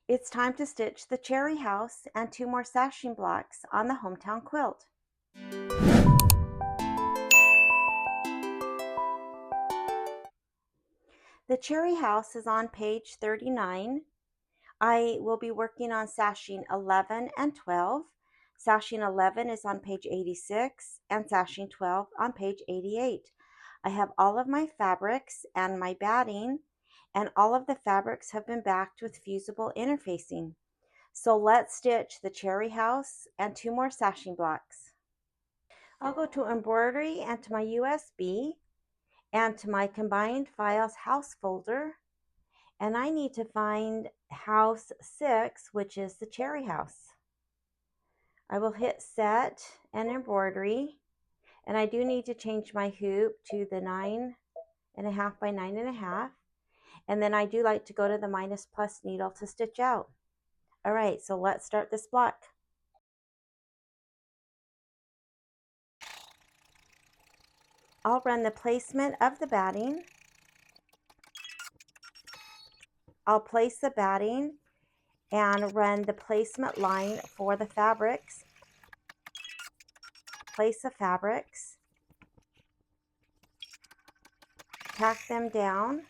It's time to stitch the cherry house and 2 more sashing blocks on the Hometown quilt. The cherry house is on page 39. I will be working on sashing 11 and 12. Sashing 11 is on page 86 and sashing 12 on page 88. I have all of my fabrics and my batting, and all of the fabrics have been backed with fusible interfacing. So let's stitch the cherry house and 2 more sashing blocks. I'll go to Embroidery and to my USB and to my Combined Files House folder, and I need to find House 6, which is the cherry house. I will hit Set and Embroidery, and I do need to change my hoop to the 9.5 by 9.5, and then I do like to go to the minus plus needle to stitch out. All right, so let's start this block. I'll run the placement of the batting. I'll place the batting and run the placement line for the fabrics. Place the fabrics. Tack them down.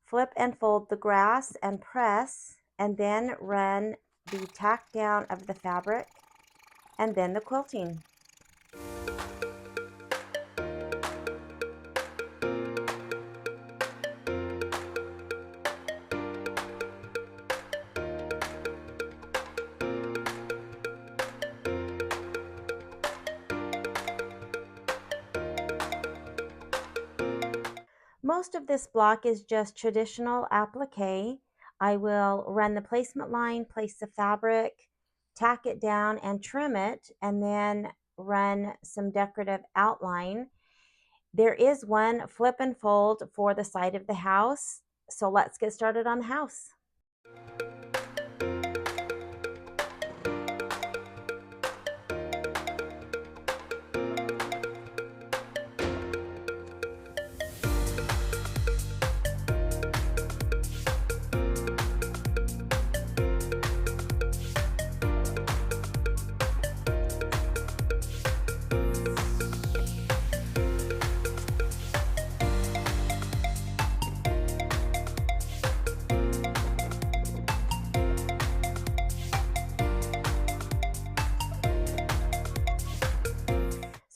Flip and fold the grass and press, and then run the tack down of the fabric and then the quilting. Most of this block is just traditional applique. I will run the placement line, place the fabric, tack it down and trim it, and then run some decorative outline. There is one flip and fold for the side of the house, so let's get started on the house.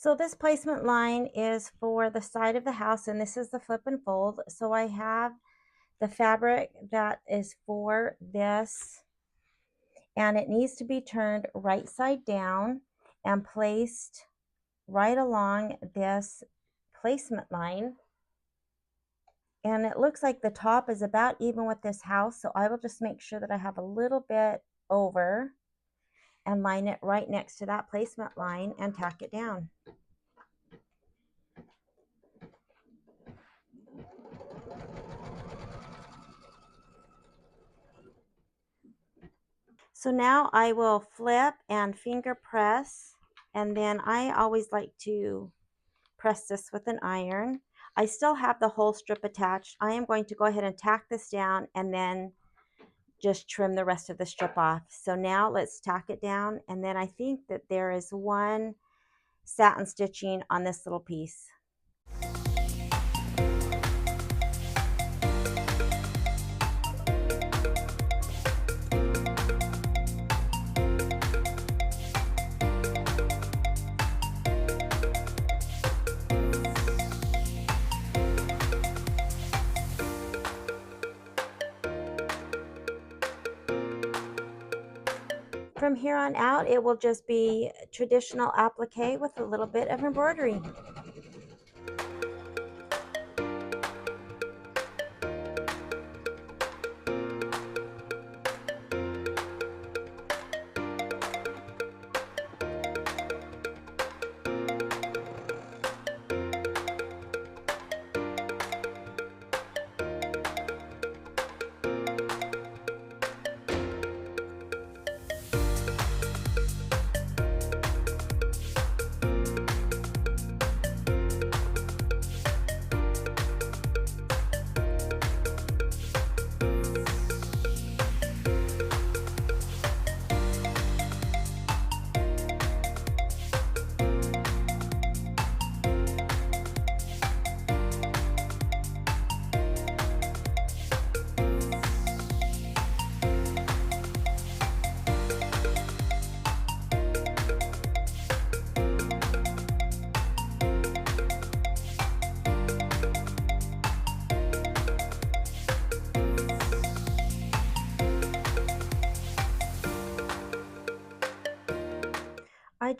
So this placement line is for the side of the house, and this is the flip and fold. So I have the fabric that is for this, and it needs to be turned right side down and placed right along this placement line. And it looks like the top is about even with this house, so I will just make sure that I have a little bit over and line it right next to that placement line and tack it down. So now I will flip and finger press, and then I always like to press this with an iron. I still have the whole strip attached. I am going to go ahead and tack this down and then just trim the rest of the strip off. So now let's tack it down, and then I think that there is one satin stitching on this little piece. From here on out, it will just be traditional applique with a little bit of embroidery.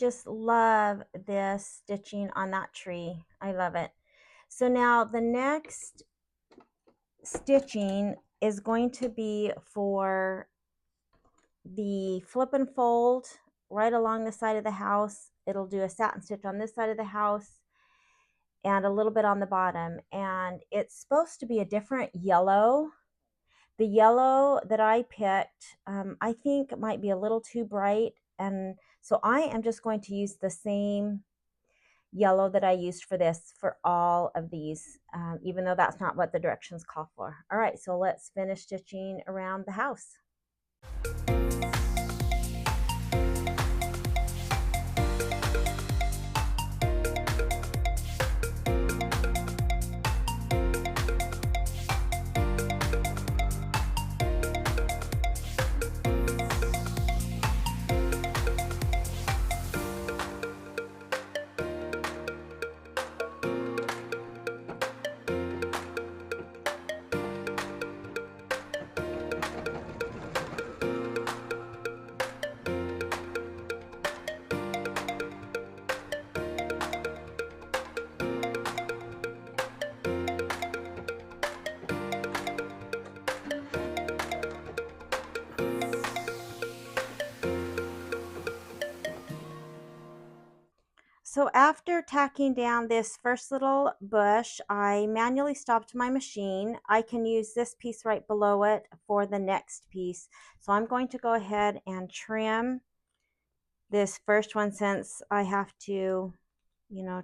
just love this stitching on that tree. I love it. So now the next stitching is going to be for the flip and fold right along the side of the house. It'll do a satin stitch on this side of the house and a little bit on the bottom. And it's supposed to be a different yellow. The yellow that I picked, I think might be a little too bright. And so I am just going to use the same yellow that I used for this for all of these, even though that's not what the directions call for. All right, so let's finish stitching around the house. So after tacking down this first little bush, I manually stopped my machine. I can use this piece right below it for the next piece. So I'm going to go ahead and trim this first one since I have to,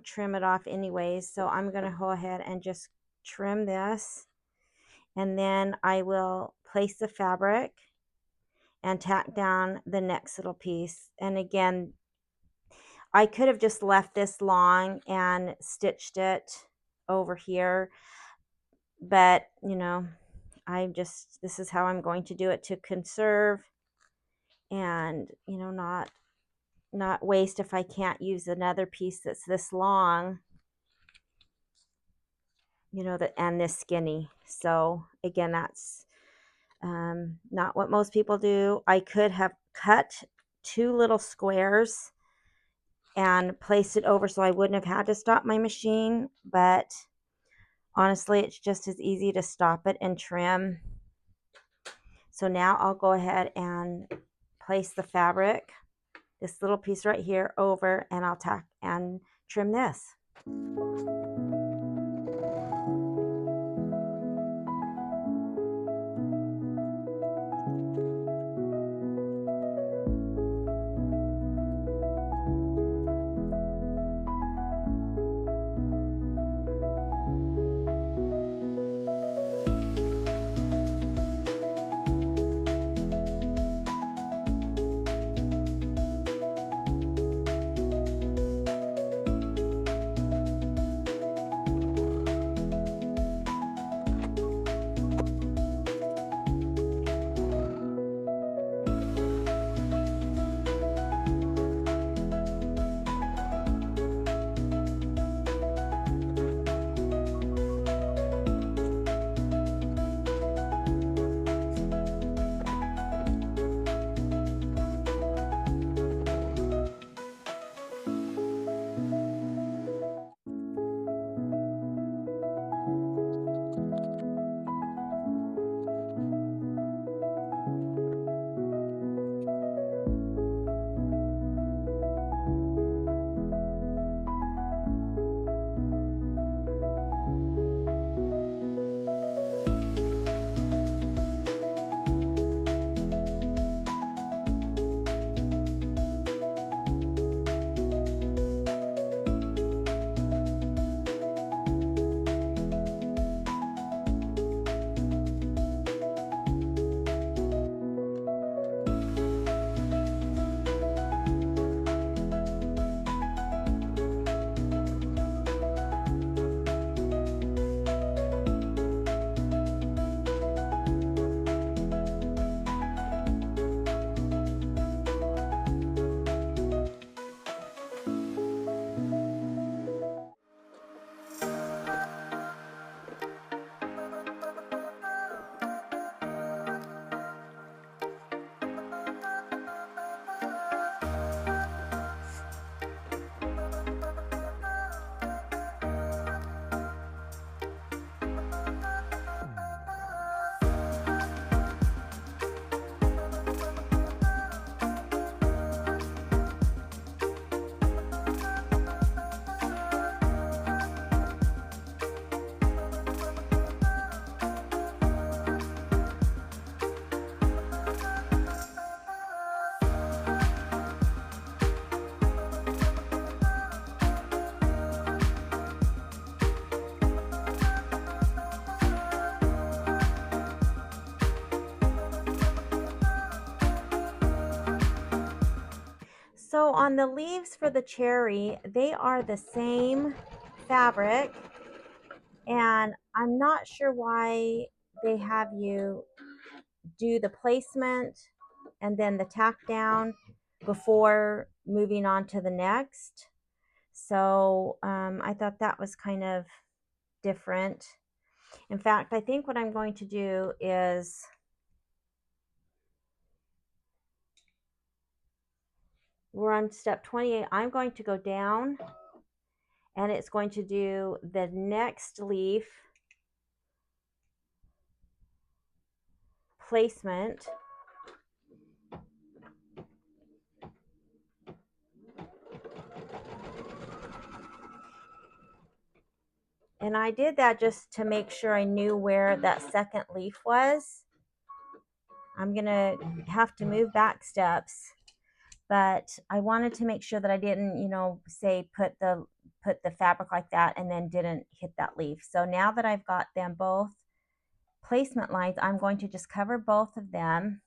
trim it off anyways. So I'm going to go ahead and just trim this. And then I will place the fabric and tack down the next little piece. And again, I could have just left this long and stitched it over here, but this is how I'm going to do it to conserve and, not waste if I can't use another piece that's this long, and this skinny. So again, that's not what most people do. I could have cut 2 little squares and place it over so I wouldn't have had to stop my machine, but honestly, it's just as easy to stop it and trim. So now I'll go ahead and place the fabric, this little piece right here, over, and I'll tack and trim this. So on the leaves for the cherry, they are the same fabric, and I'm not sure why they have you do the placement and then the tack down before moving on to the next. So I thought that was kind of different. In fact, I think what I'm going to do is we're on step 28. I'm going to go down, and it's going to do the next leaf placement. And I did that just to make sure I knew where that second leaf was. I'm gonna have to move back steps, but I wanted to make sure that I didn't, say put the fabric like that and then didn't hit that leaf. So now that I've got them both placement lines, I'm going to just cover both of them.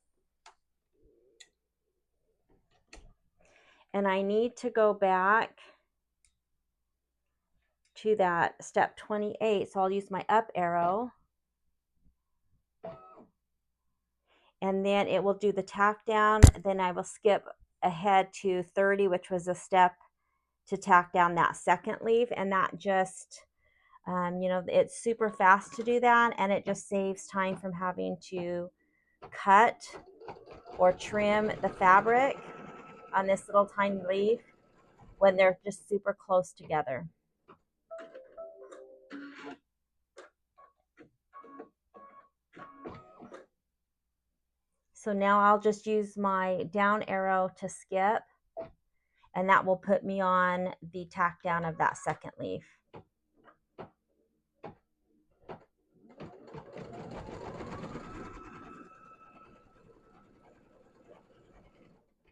And I need to go back to that step 28. So I'll use my up arrow. And then it will do the tack down. Then I will skip ahead to 30, which was a step to tack down that second leaf. And that just, it's super fast to do that. And it just saves time from having to cut or trim the fabric on this little tiny leaf when they're just super close together. So now I'll just use my down arrow to skip, and that will put me on the tack down of that second leaf.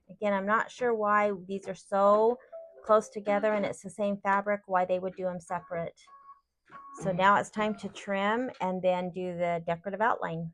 Again, I'm not sure why these are so close together and it's the same fabric, why they would do them separate. So now it's time to trim and then do the decorative outline.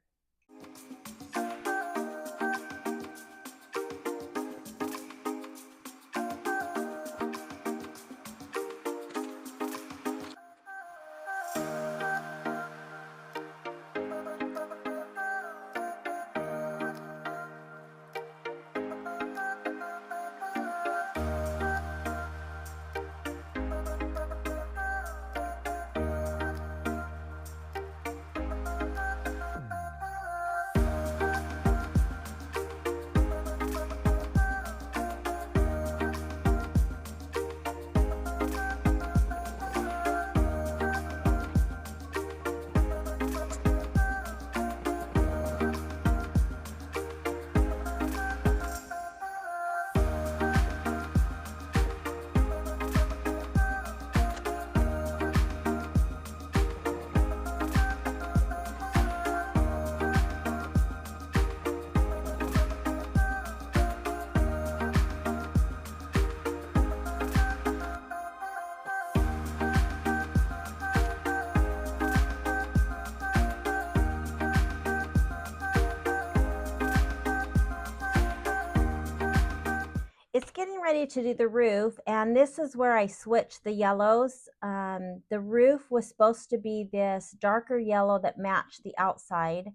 It's getting ready to do the roof, and this is where I switched the yellows. The roof was supposed to be this darker yellow that matched the outside.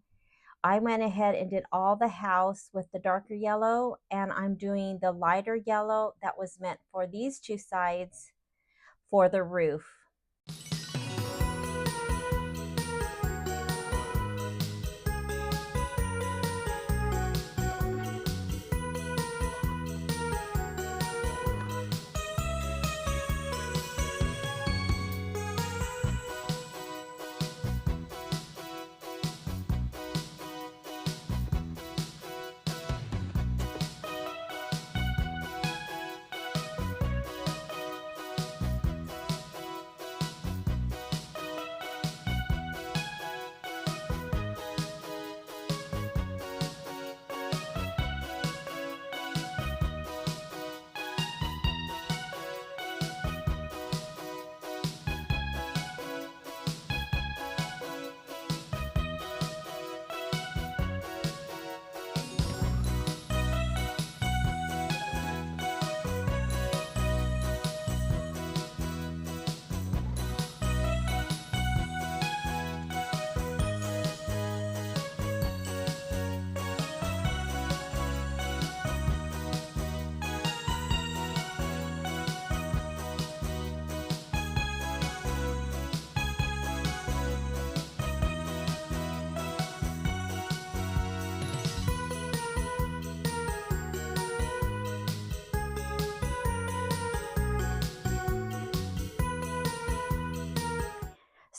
I went ahead and did all the house with the darker yellow, and I'm doing the lighter yellow that was meant for these two sides for the roof.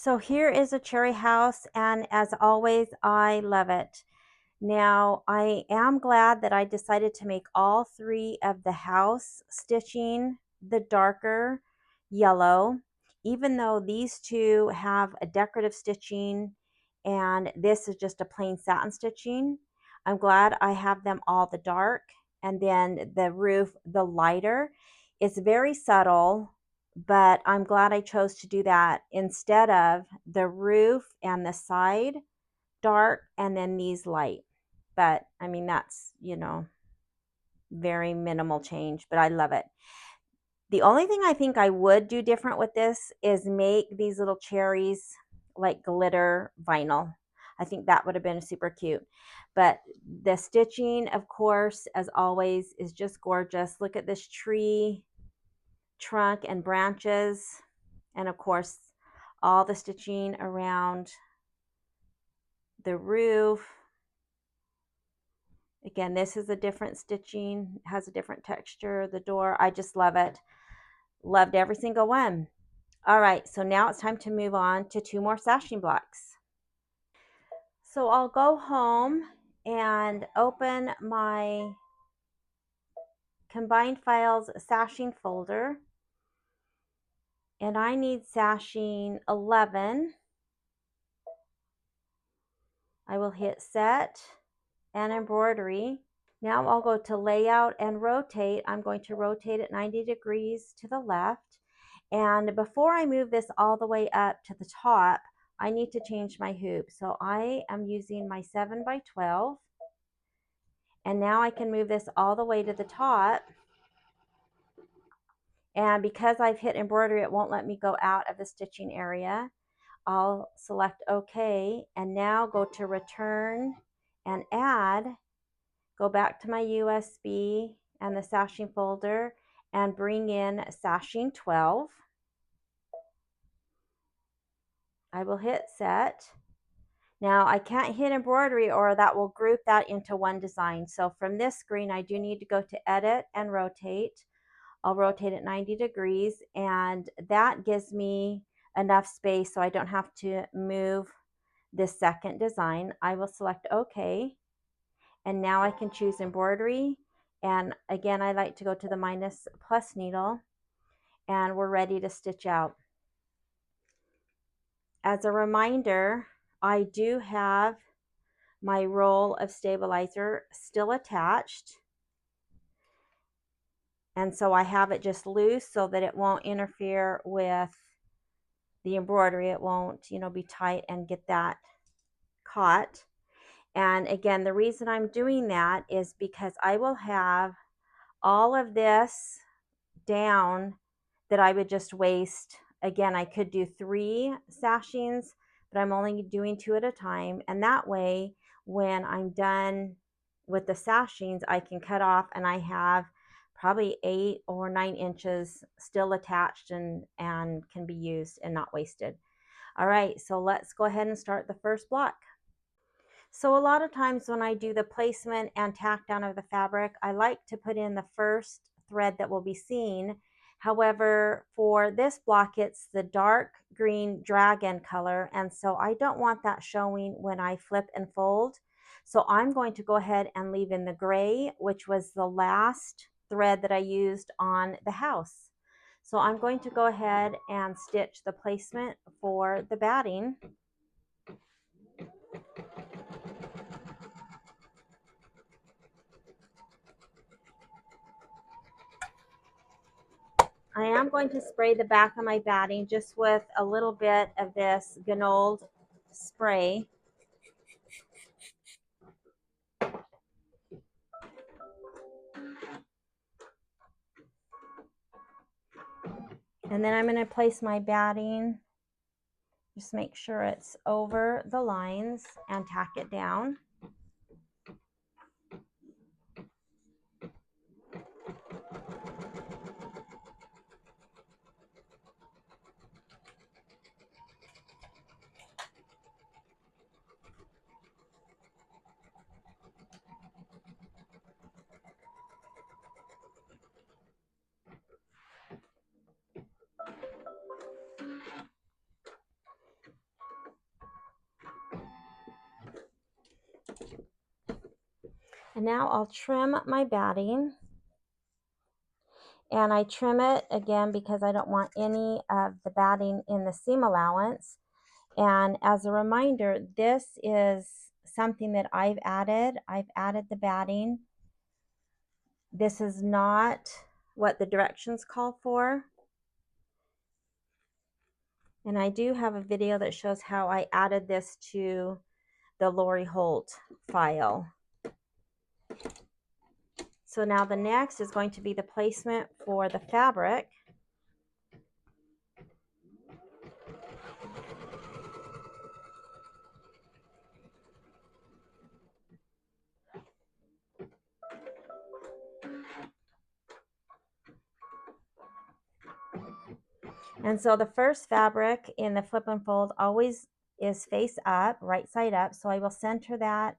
So here is a cherry house, and as always, I love it. Now, I am glad that I decided to make all three of the house stitching the darker yellow, even though these two have a decorative stitching and this is just a plain satin stitching. I'm glad I have them all the dark, and then the roof, the lighter. It's very subtle, but I'm glad I chose to do that instead of the roof and the side dark and then these light. But I mean, that's, very minimal change, but I love it. The only thing I think I would do different with this is make these little cherries like glitter vinyl. I think that would have been super cute. But the stitching, of course, as always, is just gorgeous. Look at this tree trunk and branches. And of course, all the stitching around the roof. Again, this is a different stitching, has a different texture, the door. I just love it. Loved every single one. All right, so now it's time to move on to two more sashing blocks. So I'll go home and open my combined files sashing folder. And I need sashing 11. I will hit set and embroidery. Now I'll go to layout and rotate. I'm going to rotate it 90 degrees to the left. And before I move this all the way up to the top, I need to change my hoop. So I am using my 7x12. And now I can move this all the way to the top. And because I've hit embroidery, it won't let me go out of the stitching area. I'll select OK and now go to return and add. Go back to my USB and the sashing folder and bring in sashing 12. I will hit set. Now I can't hit embroidery or that will group that into one design. So from this screen, I do need to go to edit and rotate. I'll rotate it 90 degrees and that gives me enough space so I don't have to move this second design. I will select OK. And now I can choose embroidery. And again, I like to go to the minus plus needle and we're ready to stitch out. As a reminder, I do have my roll of stabilizer still attached. And so I have it just loose so that it won't interfere with the embroidery. It won't, be tight and get that caught. And again, the reason I'm doing that is because I will have all of this down that I would just waste. Again, I could do 3 sashings, but I'm only doing 2 at a time. And that way, when I'm done with the sashings, I can cut off and I have probably 8 or 9 inches still attached and can be used and not wasted. All right, so let's go ahead and start the first block. So a lot of times when I do the placement and tack down of the fabric, I like to put in the first thread that will be seen. However, for this block, it's the dark green dragon color, and so I don't want that showing when I flip and fold. So I'm going to go ahead and leave in the gray, which was the last thread that I used on the house. So I'm going to go ahead and stitch the placement for the batting. I am going to spray the back of my batting just with a little bit of this Ganold spray. And then I'm going to place my batting, just make sure it's over the lines and tack it down. And now I'll trim my batting. And I trim it again because I don't want any of the batting in the seam allowance. And as a reminder, this is something that I've added. I've added the batting. This is not what the directions call for. And I do have a video that shows how I added this to the Lori Holt file. So now the next is going to be the placement for the fabric. And so the first fabric in the flip and fold always is face up, right side up. So I will center that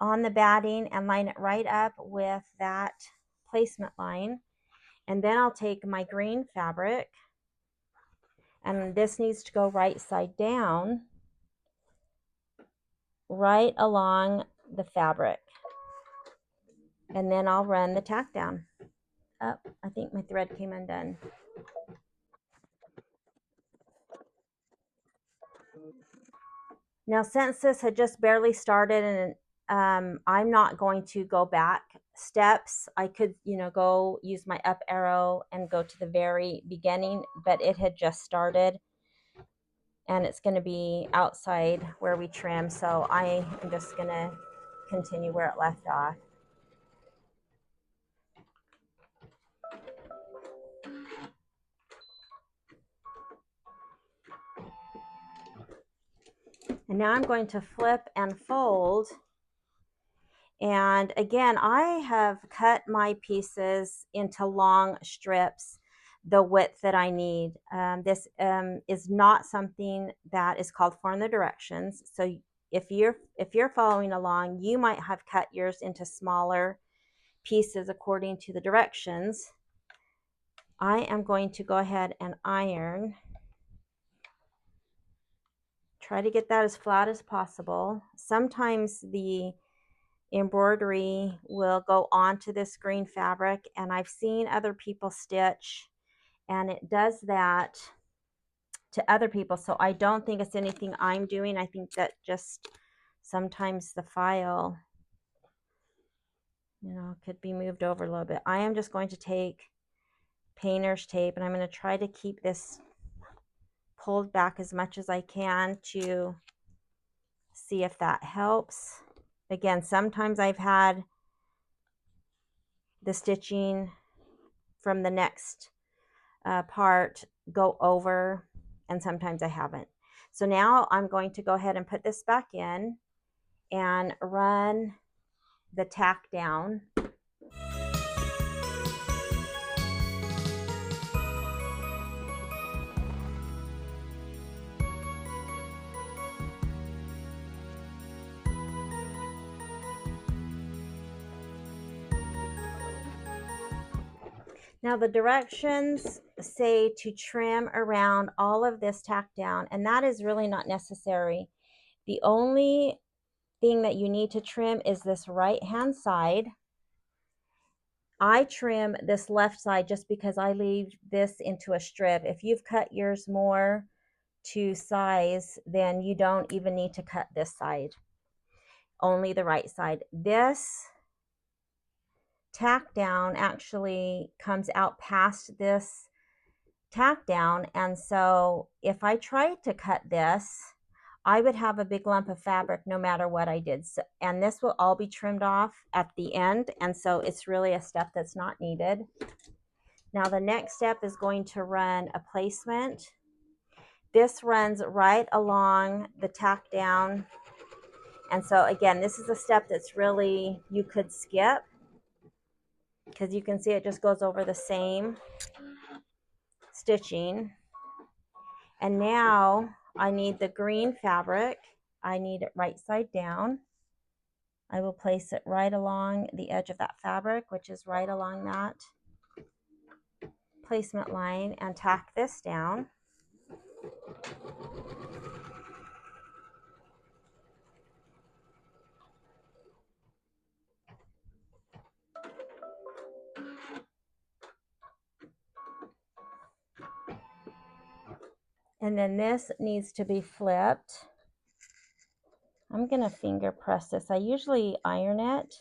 on the batting and line it right up with that placement line. And then I'll take my green fabric, and this needs to go right side down, right along the fabric. And then I'll run the tack down. Oh, I think my thread came undone. Now, since this had just barely started and I'm not going to go back steps, I could, go use my up arrow and go to the very beginning, but it had just started and it's going to be outside where we trim. So I am just going to continue where it left off. And now I'm going to flip and fold. And again, I have cut my pieces into long strips, the width that I need. This is not something that is called for in the directions. So if you're following along, you might have cut yours into smaller pieces according to the directions. I am going to go ahead and iron. Try to get that as flat as possible. Sometimes the embroidery will go onto this green fabric, and I've seen other people stitch and it does that to other people, so I don't think it's anything I'm doing. I think that just sometimes the file could be moved over a little bit. I am just going to take painter's tape and I'm going to try to keep this pulled back as much as I can to see if that helps. Again, sometimes I've had the stitching from the next part go over, and sometimes I haven't. So now I'm going to go ahead and put this back in and run the tack down. Now the directions say to trim around all of this tack down, and that is really not necessary. The only thing that you need to trim is this right hand side. I trim this left side just because I leave this into a strip. If you've cut yours more to size, then you don't even need to cut this side, only the right side. This tack down actually comes out past this tack down, and so if I tried to cut this, I would have a big lump of fabric no matter what I did. So, and this will all be trimmed off at the end, and so it's really a step that's not needed. Now the next step is going to run a placement. This runs right along the tack down, and so again, this is a step that's really, you could skip because you can see it just goes over the same stitching. And now I need the green fabric. I need it right side down. I will place it right along the edge of that fabric, which is right along that placement line, and tack this down. And then this needs to be flipped. I'm going to finger press this. I usually iron it,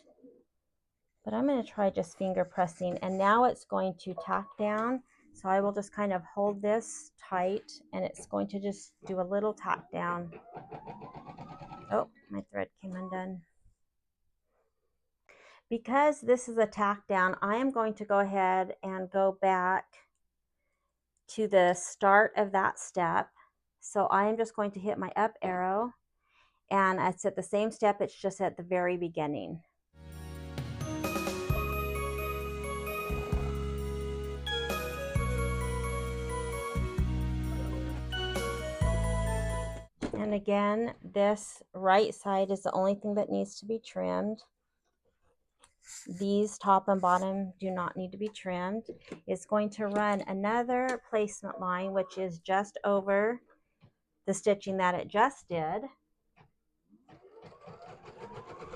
but I'm going to try just finger pressing. And now it's going to tack down. So I will just kind of hold this tight, and it's going to just do a little tack down. Oh, my thread came undone. Because this is a tack down, I am going to go ahead and go back to the start of that step. So I am just going to hit my up arrow, and it's at the same step, it's just at the very beginning. And again, this right side is the only thing that needs to be trimmed. These top and bottom do not need to be trimmed. It's going to run another placement line, which is just over the stitching that it just did.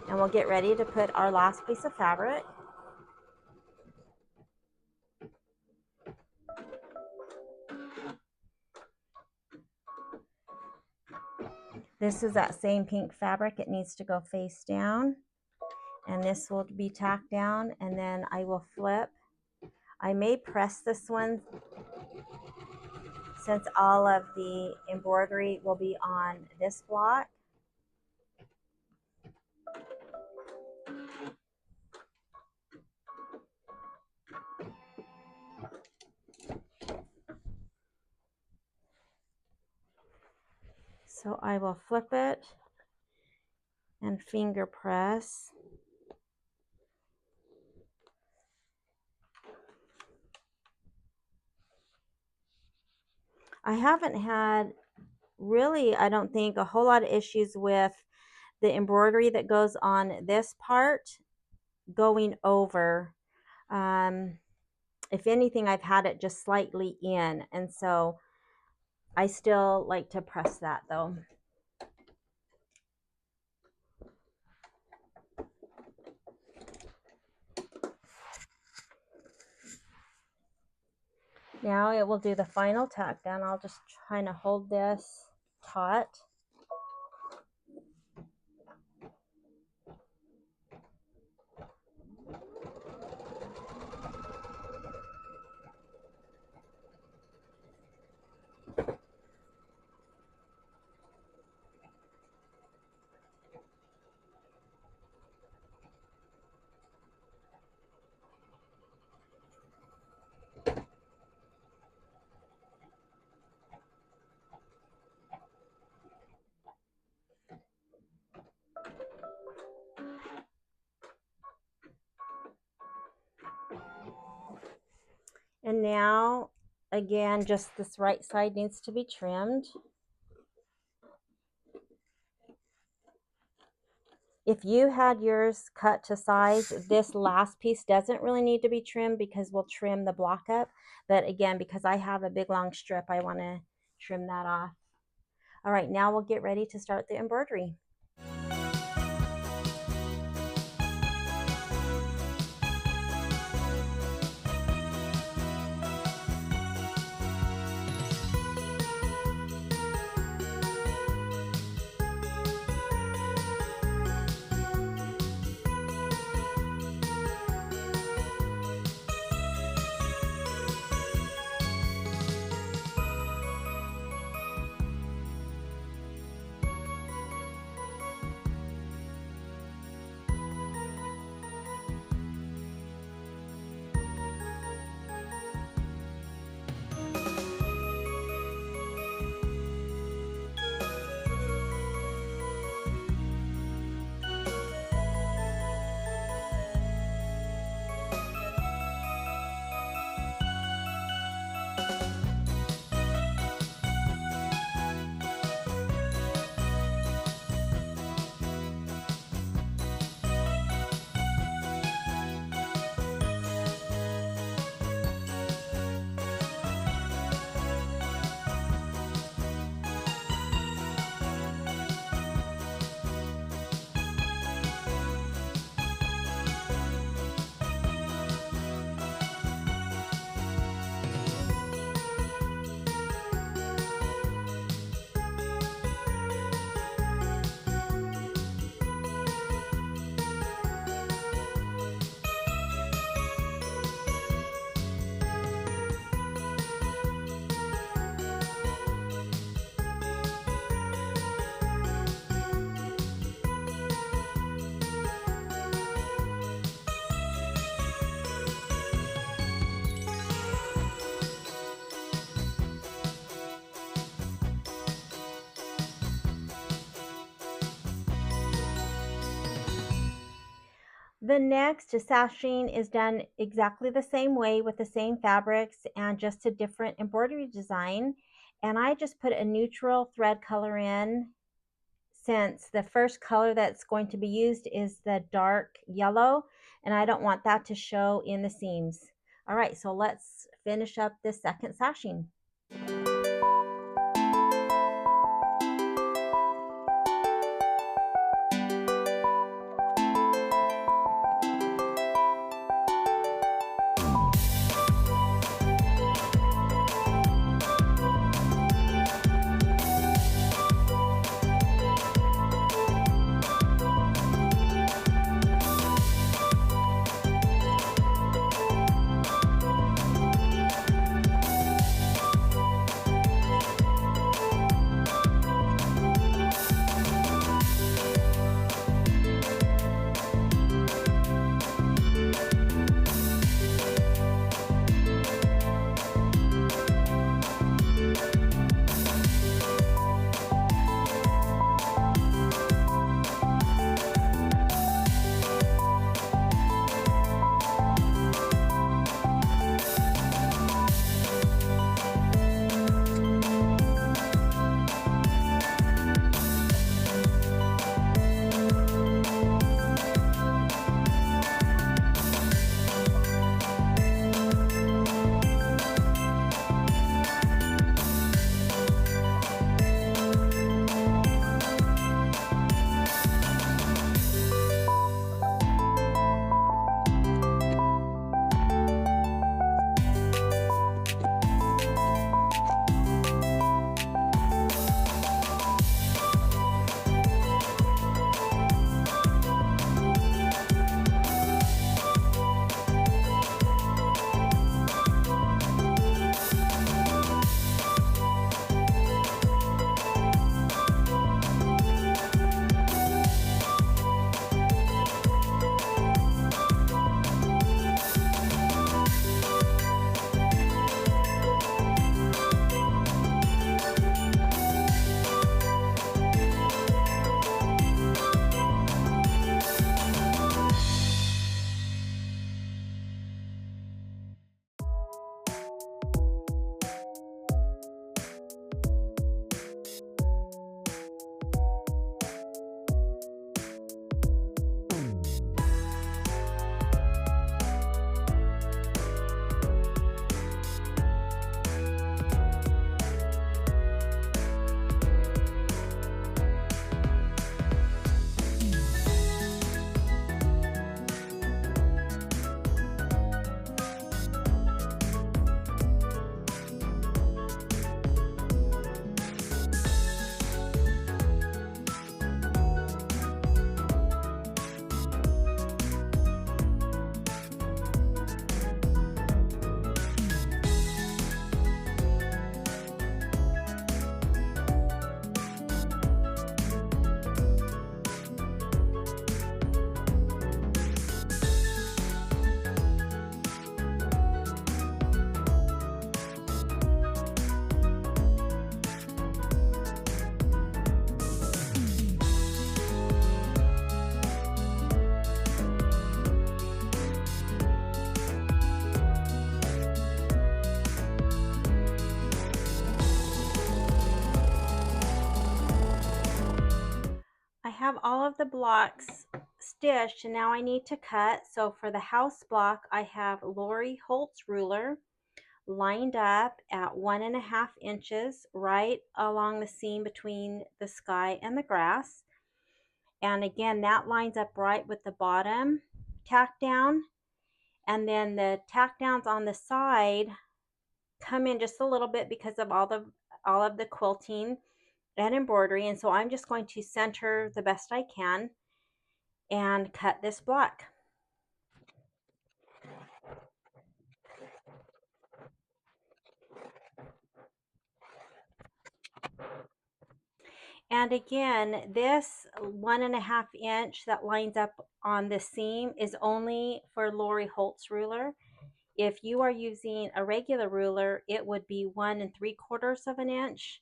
And we'll get ready to put our last piece of fabric. This is that same pink fabric. It needs to go face down. And this will be tacked down, and then I will flip. I may press this one since all of the embroidery will be on this block. So I will flip it and finger press. I haven't had really, I don't think, a whole lot of issues with the embroidery that goes on this part going over. If anything, I've had it just slightly in, and so I still like to press that though. Now it will do the final tack down. I'll just try to hold this taut. And now, again, just this right side needs to be trimmed. If you had yours cut to size, this last piece doesn't really need to be trimmed because we'll trim the block up. But again, because I have a big long strip, I want to trim that off. All right, now we'll get ready to start the embroidery. The next sashing is done exactly the same way with the same fabrics and just a different embroidery design. And I just put a neutral thread color in, since the first color that's going to be used is the dark yellow, and I don't want that to show in the seams. All right, so let's finish up this second sashing. I have all of the blocks stitched and now I need to cut. So for the house block, I have Lori Holt's ruler lined up at 1.5 inches right along the seam between the sky and the grass. And again, that lines up right with the bottom tack down. And then the tack downs on the side come in just a little bit because of all of the quilting and embroidery. And so I'm just going to center the best I can and cut this block. And again, this 1.5 inch that lines up on the seam is only for Lori Holt's ruler. If you are using a regular ruler, it would be 1 3/4 inch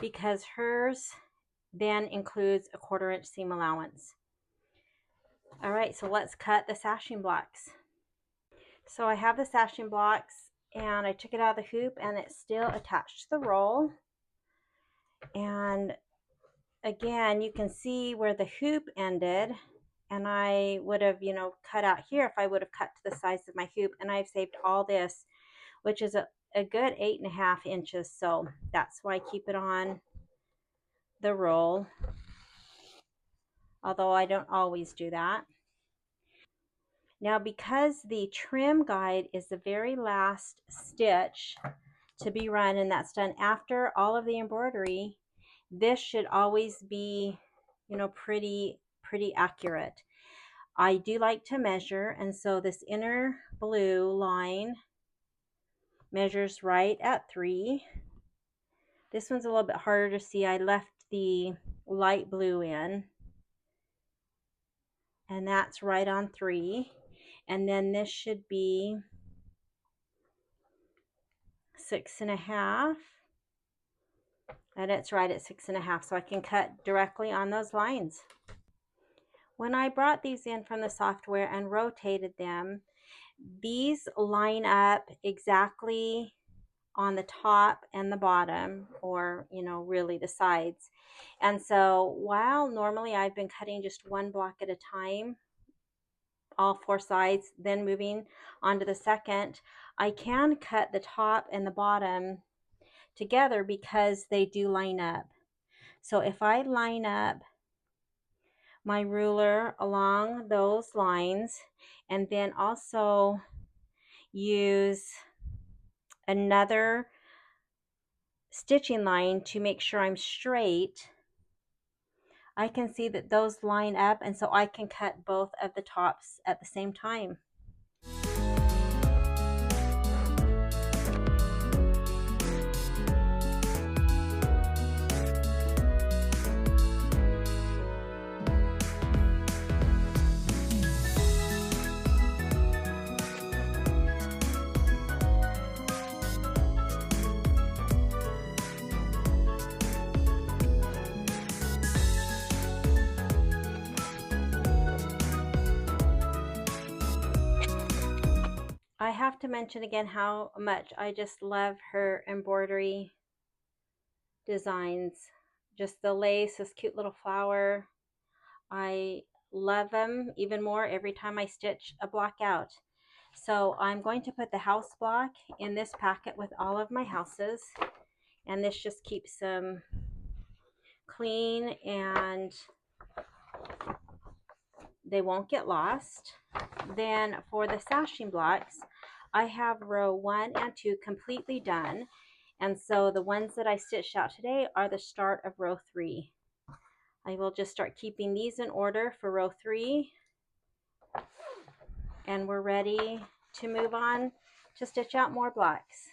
because hers then includes a 1/4 inch seam allowance. All right, so let's cut the sashing blocks. So I have the sashing blocks and I took it out of the hoop and it's still attached to the roll. And again, you can see where the hoop ended, and I would have, cut out here if I would have cut to the size of my hoop. And I've saved all this, which is a good 8.5 inches. So that's why I keep it on the roll, although I don't always do that. Now, because the trim guide is the very last stitch to be run, and that's done after all of the embroidery, this should always be, pretty accurate. I do like to measure, and so this inner blue line measures right at 3. This one's a little bit harder to see. I left the light blue in, and that's right on 3. And then this should be 6.5, and it's right at 6.5, so I can cut directly on those lines. When I brought these in from the software and rotated them, these line up exactly on the top and the bottom, or really the sides. And so while normally I've been cutting just one block at a time, all 4 sides, then moving on to the second, I can cut the top and the bottom together because they do line up. So if I line up my ruler along those lines and then also use another stitching line to make sure I'm straight, I can see that those line up, and so I can cut both of the tops at the same time. I have to mention again how much I just love her embroidery designs. Just the lace, this cute little flower. I love them even more every time I stitch a block out. So I'm going to put the house block in this packet with all of my houses, and this just keeps them clean and they won't get lost. Then for the sashing blocks, I have row 1 and 2 completely done, and so the ones that I stitched out today are the start of row 3. I will just start keeping these in order for row 3, and we're ready to move on to stitch out more blocks.